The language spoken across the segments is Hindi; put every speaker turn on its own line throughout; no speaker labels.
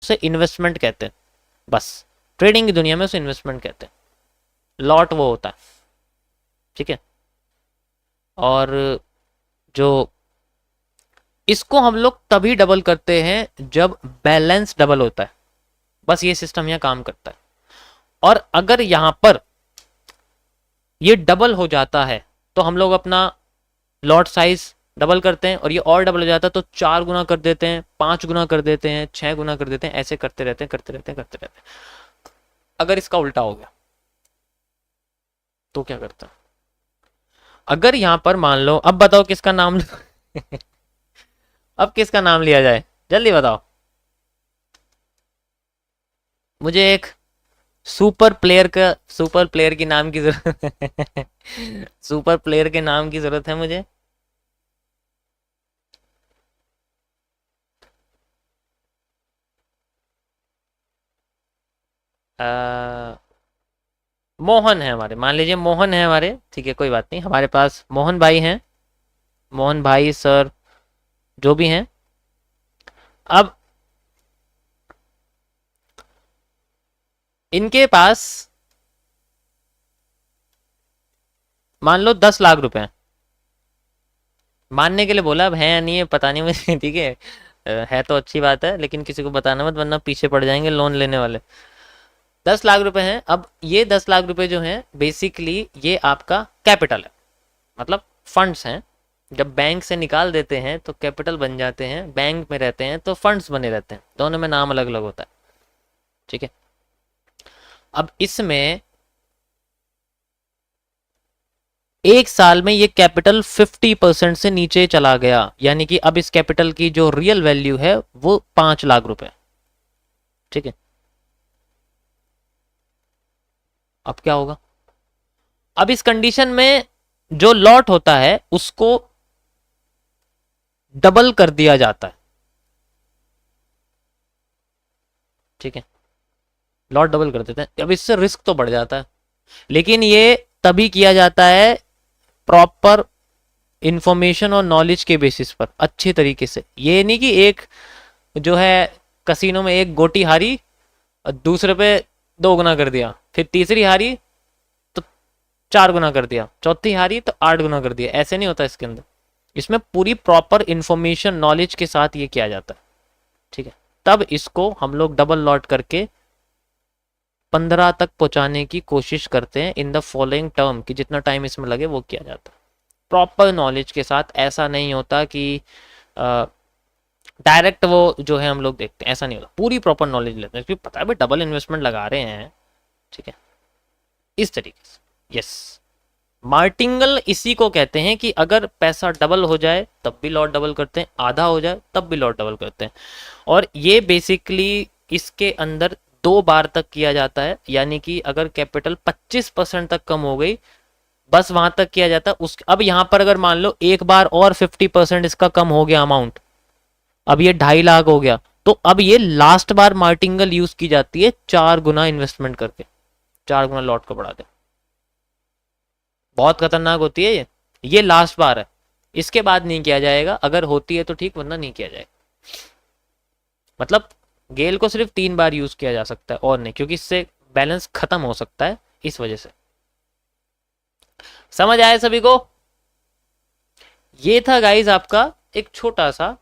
उसे इन्वेस्टमेंट कहते हैं। बस ट्रेडिंग की दुनिया में उसे इन्वेस्टमेंट कहते हैं। लॉट वो होता है, ठीक है। और जो इसको हम लोग तभी डबल करते हैं जब बैलेंस डबल होता है। बस ये सिस्टम यहाँ काम करता है। और अगर यहां पर ये डबल हो जाता है तो हम लोग अपना लॉट साइज डबल करते हैं, और ये और डबल हो जाता है तो 4 गुना कर देते हैं, 5 गुना कर देते हैं, 6 गुना कर देते हैं, ऐसे करते रहते हैं करते रहते हैं करते रहते हैं। अगर इसका उल्टा हो गया तो क्या करता है? अगर यहां पर मान लो, अब बताओ किसका नाम अब किसका नाम लिया जाए, जल्दी बताओ। मुझे एक सुपर प्लेयर की नाम की जरूरत सुपर प्लेयर के नाम की जरूरत है मुझे। मोहन है हमारे, मान लीजिए मोहन है हमारे, ठीक है कोई बात नहीं, हमारे पास मोहन भाई हैं, मोहन भाई सर जो भी हैं। अब इनके पास मान लो 10 लाख रुपए हैं। मानने के लिए बोला, अब है या नहीं है पता नहीं मुझे ठीक है। है तो अच्छी बात है, लेकिन किसी को बताना मत वरना पीछे पड़ जाएंगे लोन लेने वाले। 10 लाख रुपए हैं। अब ये 10 लाख रुपए जो हैं बेसिकली ये आपका कैपिटल है, मतलब फंड्स हैं। जब बैंक से निकाल देते हैं तो कैपिटल बन जाते हैं, बैंक में रहते हैं तो फंड्स बने रहते हैं, दोनों में नाम अलग अलग होता है, ठीक है। अब इसमें एक साल में ये कैपिटल 50% से नीचे चला गया, यानी कि अब इस कैपिटल की जो रियल वैल्यू है वो 5 लाख रुपए, ठीक है। अब क्या होगा? अब इस कंडीशन में जो लॉट होता है उसको डबल कर दिया जाता है, ठीक है। लॉट डबल कर देते हैं। अब इससे रिस्क तो बढ़ जाता है, लेकिन ये तभी किया जाता है प्रॉपर इंफॉर्मेशन और नॉलेज के बेसिस पर, अच्छे तरीके से। ये नहीं कि एक जो है कसिनो में एक गोटी हारी और दूसरे पे 2 गुना कर दिया, फिर तीसरी हारी तो 4 गुना कर दिया, चौथी हारी तो 8 गुना कर दिया, ऐसे नहीं होता इसके अंदर। इसमें पूरी प्रॉपर इंफॉर्मेशन नॉलेज के साथ ये किया जाता है, ठीक है। तब इसको हम लोग डबल लॉट करके 15 तक पहुंचाने की कोशिश करते हैं इन द फॉलोइंग टर्म, कि जितना टाइम इसमें लगे वो किया जाता है प्रॉपर नॉलेज के साथ। ऐसा नहीं होता कि डायरेक्ट वो जो है हम लोग देखते हैं, ऐसा नहीं होता, पूरी प्रॉपर नॉलेज लेते हैं, क्योंकि पता है भाई डबल इन्वेस्टमेंट लगा रहे हैं, ठीक है, इस तरीके से। यस, मार्टिंगल इसी को कहते हैं कि अगर पैसा डबल हो जाए तब भी लॉट डबल करते हैं, आधा हो जाए तब भी लॉट डबल करते हैं। और ये बेसिकली इसके अंदर 2 बार तक किया जाता है, यानी कि अगर कैपिटल 25% तक कम हो गई बस वहां तक किया जाता है। उस अब यहां पर अगर मान लो एक बार और 50% इसका कम हो गया अमाउंट, अब ये 2.5 लाख हो गया, तो अब ये लास्ट बार मार्टिंगल यूज की जाती है 4 गुना इन्वेस्टमेंट करके, 4 गुना लॉट को बढ़ा दे। बहुत खतरनाक होती है ये लास्ट बार है, इसके बाद नहीं किया जाएगा। अगर होती है तो ठीक, वरना नहीं किया जाएगा। मतलब गेल को सिर्फ 3 बार यूज किया जा सकता है और नहीं, क्योंकि इससे बैलेंस खत्म हो सकता है, इस वजह से। समझ आया सभी को? ये था गाइज आपका एक छोटा सा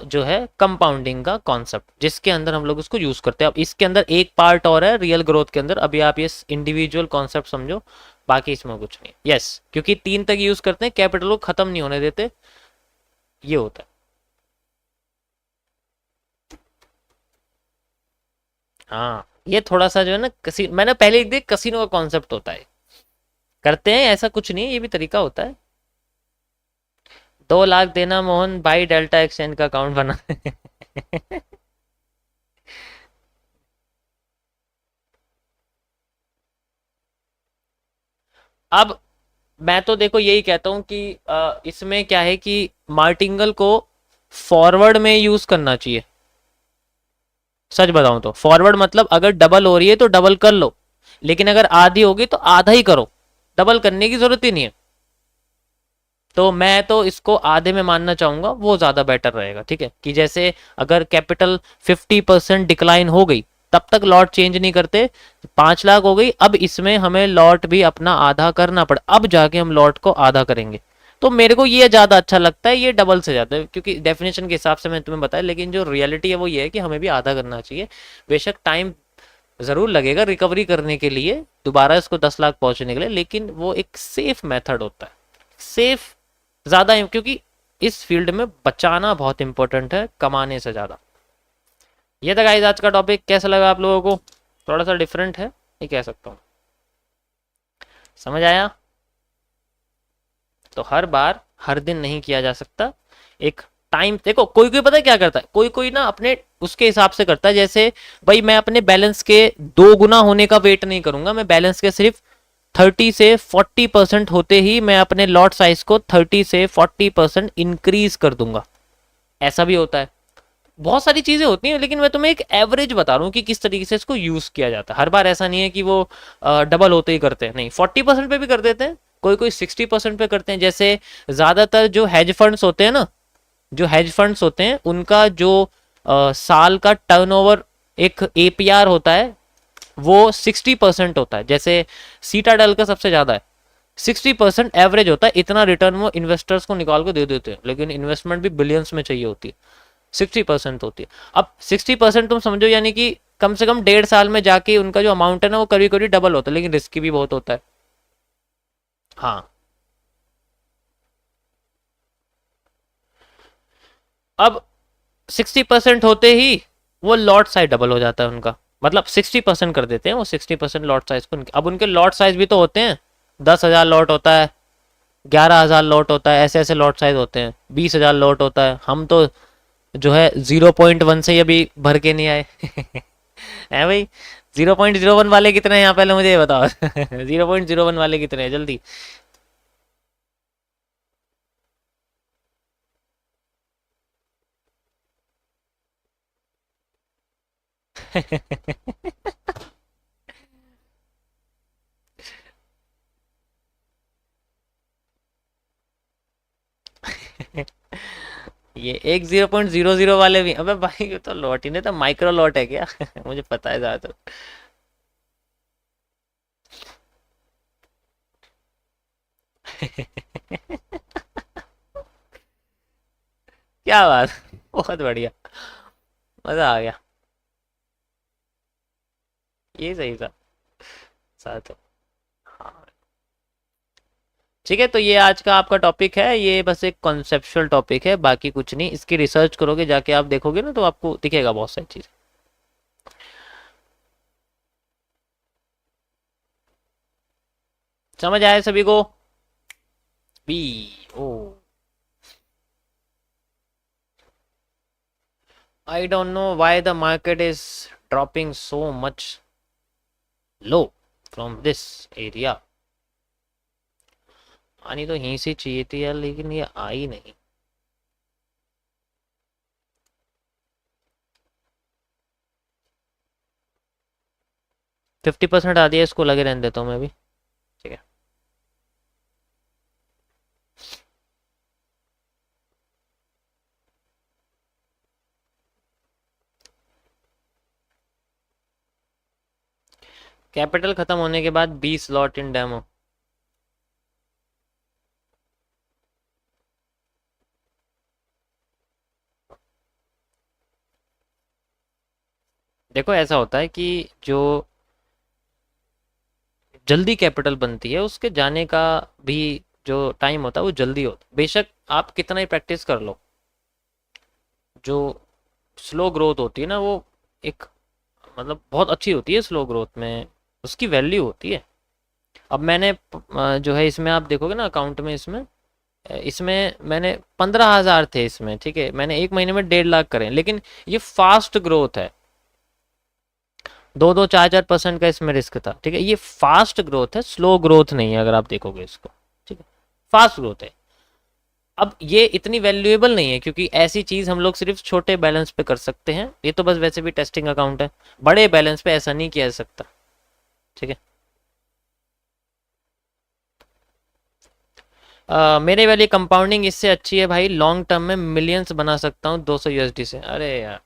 जो है कंपाउंडिंग का कॉन्सेप्ट, जिसके अंदर हम लोग इसको यूज करते हैं। अब इसके अंदर एक पार्ट और है रियल ग्रोथ के अंदर, अभी आप ये इंडिविजुअल कॉन्सेप्ट समझो, बाकी इसमें कुछ नहीं। यस, क्योंकि 3 तक यूज करते हैं, कैपिटल को खत्म नहीं होने देते, ये होता है। हाँ, ये थोड़ा सा जो है ना मैंने पहले एक देख कसिनो का कॉन्सेप्ट होता है, करते हैं, ऐसा कुछ नहीं है, ये भी तरीका होता है। 2 लाख देना मोहन भाई, डेल्टा एक्सचेंज का अकाउंट बना अब मैं तो देखो यही कहता हूं कि इसमें क्या है कि मार्टिंगल को फॉरवर्ड में यूज करना चाहिए। सच बताऊं तो फॉरवर्ड मतलब अगर डबल हो रही है तो डबल कर लो, लेकिन अगर आधी होगी तो आधा ही करो, डबल करने की जरूरत ही नहीं है। तो मैं तो इसको आधे में मानना चाहूंगा, वो ज्यादा बेटर रहेगा। ठीक है, कि जैसे अगर कैपिटल 50% डिक्लाइन हो गई तब तक लॉट चेंज नहीं करते, 5 लाख हो गई, अब इसमें हमें लॉट भी अपना आधा करना पड़ा, अब जाके हम लॉट को आधा करेंगे। तो मेरे को ये ज्यादा अच्छा लगता है, ये डबल से ज्यादा, क्योंकि डेफिनेशन के हिसाब से मैं तुम्हें बताया, लेकिन जो रियलिटी है वो ये है कि हमें भी आधा करना चाहिए। बेशक टाइम जरूर लगेगा रिकवरी करने के लिए, दोबारा इसको 10 लाख पहुंचने के लिए, लेकिन वो एक सेफ मेथड होता है, सेफ ज्यादा, क्योंकि इस फील्ड में बचाना बहुत इंपॉर्टेंट है कमाने से ज्यादा। ये था गाइस आज का टॉपिक, कैसा लगा आप लोगों को? थोड़ा सा डिफरेंट है, ये कह सकता हूँ। समझ आया? तो हर बार हर दिन नहीं किया जा सकता, एक टाइम देखो, कोई कोई पता है क्या करता है, कोई कोई ना अपने उसके हिसाब से करता है, जैसे भाई मैं अपने बैलेंस के 2 गुना होने का वेट नहीं करूंगा, मैं बैलेंस के सिर्फ 30 से 40% होते ही मैं अपने लॉट साइज को 30 से 40% इंक्रीज कर दूंगा। ऐसा भी होता है, बहुत सारी चीजें होती हैं, लेकिन मैं तुम्हें एक एवरेज बता रहा हूँ कि किस तरीके से इसको यूज किया जाता है। हर बार ऐसा नहीं है कि वो डबल होते ही करते हैं, नहीं, 40% पे भी कर देते हैं, कोई कोई 60% पे करते हैं। जैसे ज्यादातर जो हेज फंड्स होते हैं ना, जो हेज फंड्स होते हैं उनका जो साल का टर्नओवर एक एपीआर होता है वो 60% होता है। जैसे सीटाडेल का सबसे ज्यादा है, 60% एवरेज होता है, इतना रिटर्न वो इन्वेस्टर्स को निकाल के दे देते हैं, लेकिन इन्वेस्टमेंट भी बिलियंस में चाहिए होती है, 60% होती है। अब 60% तुम समझो, यानी कि कम से कम 1.5 साल में जाके उनका जो अमाउंट है ना वो कभी कभी डबल होता है, लेकिन रिस्की भी बहुत होता है। हाँ, अब 60% होते ही वो लॉट साइज डबल हो जाता है उनका, मतलब 60% कर देते हैं वो, 60% लॉट साइज को। अब उनके लॉट साइज भी तो होते हैं, 10,000 लॉट होता है, 11,000 लॉट होता है, ऐसे ऐसे लॉट साइज होते हैं, 20,000 लॉट होता है। हम तो जो है 0.1 से ही अभी भर के नहीं आए है भाई। 0.01 वाले कितने हैं यहाँ, पहले मुझे ये बताओ 0.01 वाले कितने हैं जल्दी ये एक 0.00 वाले भी, अबे भाई ये तो लॉट ही नहीं था, माइक्रो लॉट है क्या मुझे पता है ज्यादातर क्या बात बहुत बढ़िया, मजा आ गया, ये सही था साथ। हाँ ठीक है, तो ये आज का आपका टॉपिक है, ये बस एक कॉन्सेप्चुअल टॉपिक है, बाकी कुछ नहीं। इसकी रिसर्च करोगे जाके, आप देखोगे ना तो आपको दिखेगा बहुत सारी चीज। समझ आया सभी को? B O I don't know why the market is dropping so much low from this area. आनी तो यहीं से चाहिए थी यार, लेकिन ये आई नहीं। %50 आ दिया, इसको लगे रहने देता हूँ मैं भी। ठीक है, कैपिटल खत्म होने के बाद 20 लॉट इन डेमो। देखो ऐसा होता है कि जो जल्दी कैपिटल बनती है उसके जाने का भी जो टाइम होता है वो जल्दी होता है, बेशक आप कितना ही प्रैक्टिस कर लो। जो स्लो ग्रोथ होती है ना वो एक, मतलब बहुत अच्छी होती है स्लो ग्रोथ में, उसकी वैल्यू होती है। अब मैंने जो है इसमें आप देखोगे ना अकाउंट में, इसमें इसमें मैंने 15,000 थे इसमें, ठीक है, मैंने एक महीने में 1.5 लाख करे, लेकिन ये फास्ट ग्रोथ है, 2-4% का इसमें रिस्क था। ठीक है, ये फास्ट ग्रोथ है, स्लो ग्रोथ नहीं है अगर आप देखोगे इसको। ठीक है, फास्ट ग्रोथ है। अब ये इतनी वैल्यूएबल नहीं है, क्योंकि ऐसी चीज हम लोग सिर्फ छोटे बैलेंस पे कर सकते हैं, ये तो बस वैसे भी टेस्टिंग अकाउंट है, बड़े बैलेंस पे ऐसा नहीं किया जा सकता। ठीक है, मेरे वाली कंपाउंडिंग इससे अच्छी है भाई, लॉन्ग टर्म में मिलियंस बना सकता हूँ 200 USD से। अरे यार